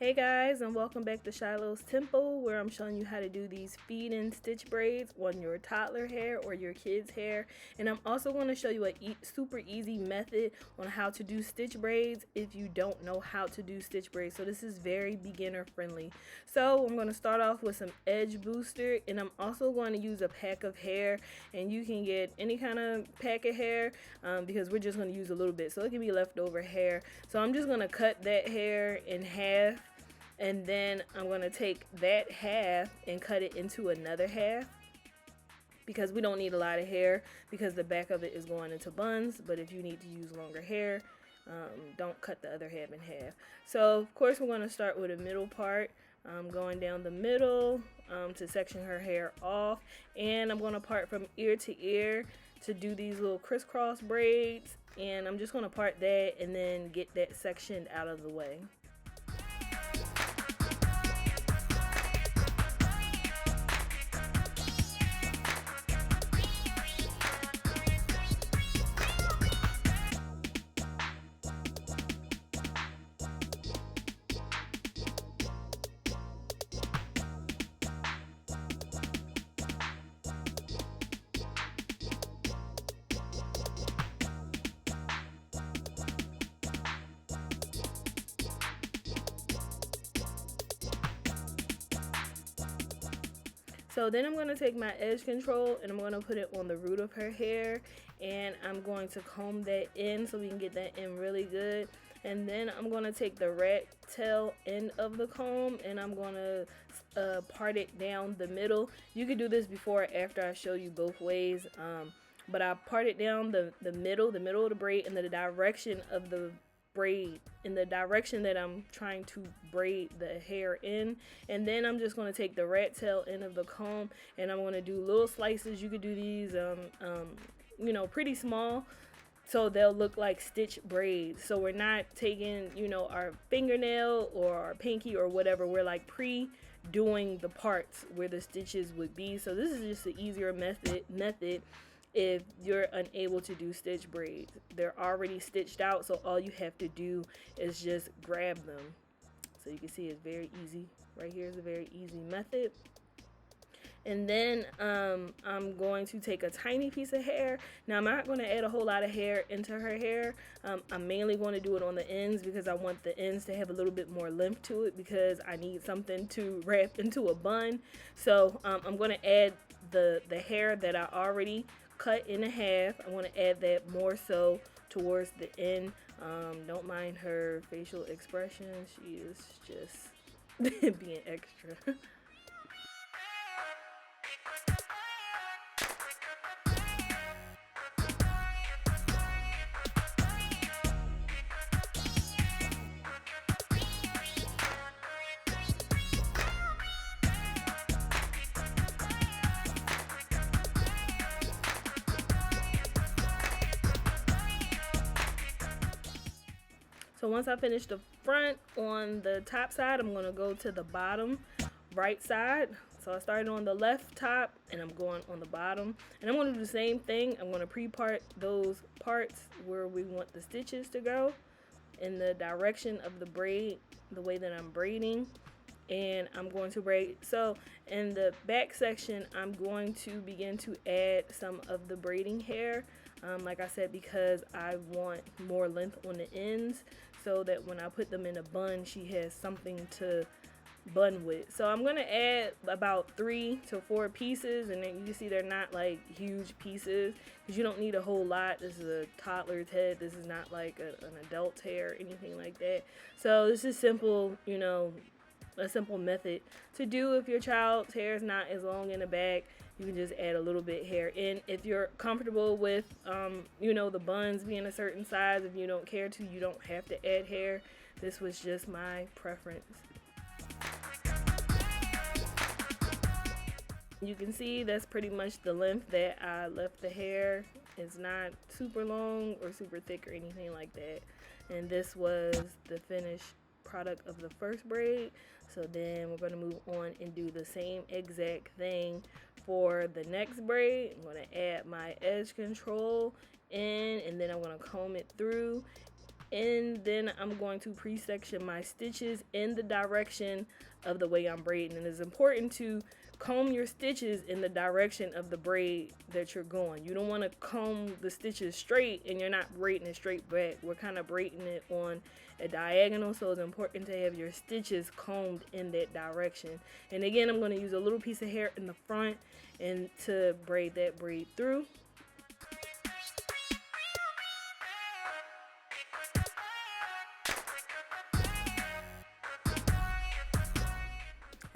Hey guys, and welcome back to Shiloh's Temple, where I'm showing you how to do these feed and stitch braids on your toddler hair or your kid's hair. And I'm also going to show you a super easy method on how to do stitch braids if you don't know how to do stitch braids. So this is very beginner friendly. So I'm going to start off with some edge booster, and I'm also going to use a pack of hair, and you can get any kind of pack of hair because we're just going to use a little bit, so it can be leftover hair. So I'm just going to cut that hair in half, and then I'm going to take that half and cut it into another half, because we don't need a lot of hair because the back of it is going into buns. But if you need to use longer hair, don't cut the other half in half. So of course we're going to start with a middle part, going down the middle to section her hair off, and I'm going to part from ear to ear to do these little crisscross braids, and I'm just going to part that and then get that section out of the way. So then I'm going to take my edge control and I'm going to put it on the root of her hair, and I'm going to comb that in so we can get that in really good. And then I'm going to take the rat tail end of the comb and I'm going to part it down the middle. You could do this before or after I show you both ways, but I part it down the middle of the braid in the direction of the braid, in the direction that I'm trying to braid the hair in. And then I'm just going to take the rat tail end of the comb and I'm going to do little slices. You could do these you know, pretty small, so they'll look like stitch braids. So we're not taking, you know, our fingernail or our pinky or whatever. We're like doing the parts where the stitches would be. So this is just an easier method if you're unable to do stitch braids. They're already stitched out, so all you have to do is just grab them. So you can see it's very easy. Right here is a very easy method. And then I'm going to take a tiny piece of hair. Now I'm not going to add a whole lot of hair into her hair. I'm mainly going to do it on the ends because I want the ends to have a little bit more length to it, because I need something to wrap into a bun. So I'm going to add the hair that I already cut in half. I want to add that more so towards the end. Don't mind her facial expression. She is just being extra. So once I finish the front on the top side, I'm going to go to the bottom right side. So I started on the left top and I'm going on the bottom, and I'm going to do the same thing. I'm going to pre-part those parts where we want the stitches to go in the direction of the braid, the way that I'm braiding, and I'm going to braid. So in the back section, I'm going to begin to add some of the braiding hair, like I said, because I want more length on the ends, so that when I put them in a bun, she has something to bun with. So I'm going to add about 3 to 4 pieces, and then you can see they're not like huge pieces because you don't need a whole lot. This is a toddler's head. This is not like an adult's hair or anything like that. So this is simple, you know, a simple method to do if your child's hair is not as long in the back. You can just add a little bit hair in. If you're comfortable with you know, the buns being a certain size, if you don't care to, you don't have to add hair. This was just my preference. You can see that's pretty much the length that I left the hair. It's not super long or super thick or anything like that. And this was the finished product of the first braid. So then we're going to move on and do the same exact thing for the next braid. I'm going to add my edge control in, and then I'm going to comb it through and then I'm going to pre-section my stitches in the direction of the way I'm braiding. And it's important to comb your stitches in the direction of the braid that you're going. You don't want to comb the stitches straight and you're not braiding it straight back. We're kind of braiding it on a diagonal, so it's important to have your stitches combed in that direction. And again, I'm going to use a little piece of hair in the front and to braid that braid through.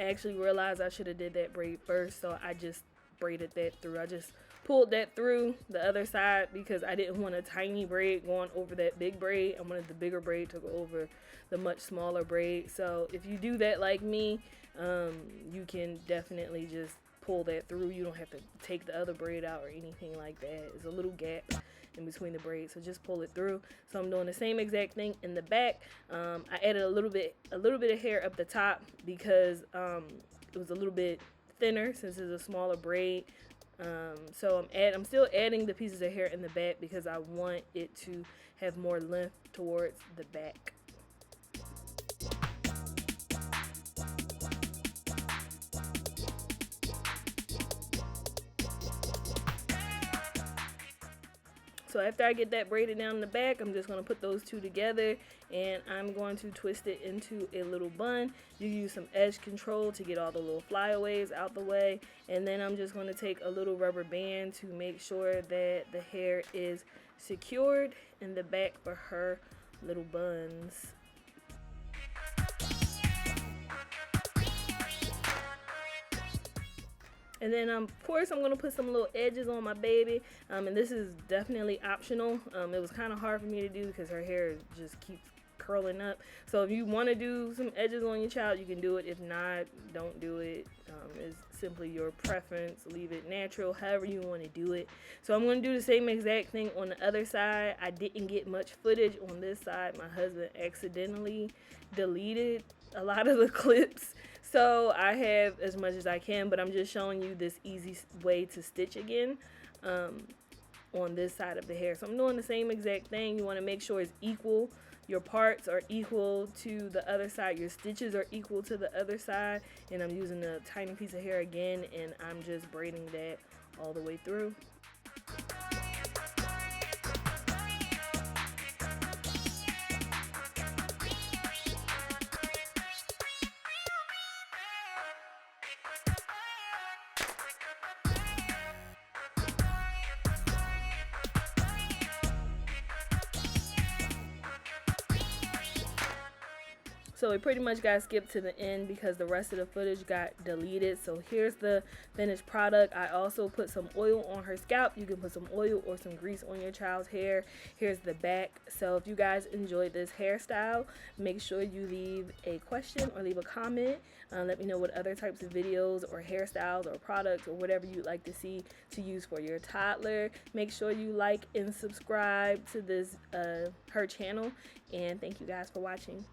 I actually realized I should have did that braid first, so I just braided that through. I just pulled that through the other side because I didn't want a tiny braid going over that big braid. I wanted the bigger braid to go over the much smaller braid. So if you do that like me, you can definitely just pull that through. You don't have to take the other braid out or anything like that. There's a little gap in between the braids, so just pull it through. So I'm doing the same exact thing in the back. I added a little bit of hair up the top because it was a little bit thinner since it's a smaller braid. So I'm still adding the pieces of hair in the back because I want it to have more length towards the back. So after I get that braided down in the back, I'm just going to put those two together and I'm going to twist it into a little bun. You use some edge control to get all the little flyaways out the way, and then I'm just going to take a little rubber band to make sure that the hair is secured in the back for her little buns. And then of course I'm going to put some little edges on my baby, and this is definitely optional. It was kind of hard for me to do because her hair just keeps curling up. So if you want to do some edges on your child, you can do it. If not, don't do it. It's simply your preference. Leave it natural, however you want to do it. So I'm going to do the same exact thing on the other side. I didn't get much footage on this side. My husband accidentally deleted a lot of the clips, so I have as much as I can, but I'm just showing you this easy way to stitch again on this side of the hair. So I'm doing the same exact thing. You want to make sure it's equal. Your parts are equal to the other side. Your stitches are equal to the other side. And I'm using a tiny piece of hair again, and I'm just braiding that all the way through. So it pretty much got skipped to the end because the rest of the footage got deleted. So here's the finished product. I also put some oil on her scalp. You can put some oil or some grease on your child's hair. Here's the back. So if you guys enjoyed this hairstyle, make sure you leave a question or leave a comment. Let me know what other types of videos or hairstyles or products or whatever you'd like to see to use for your toddler. Make sure you like and subscribe to this her channel. And thank you guys for watching.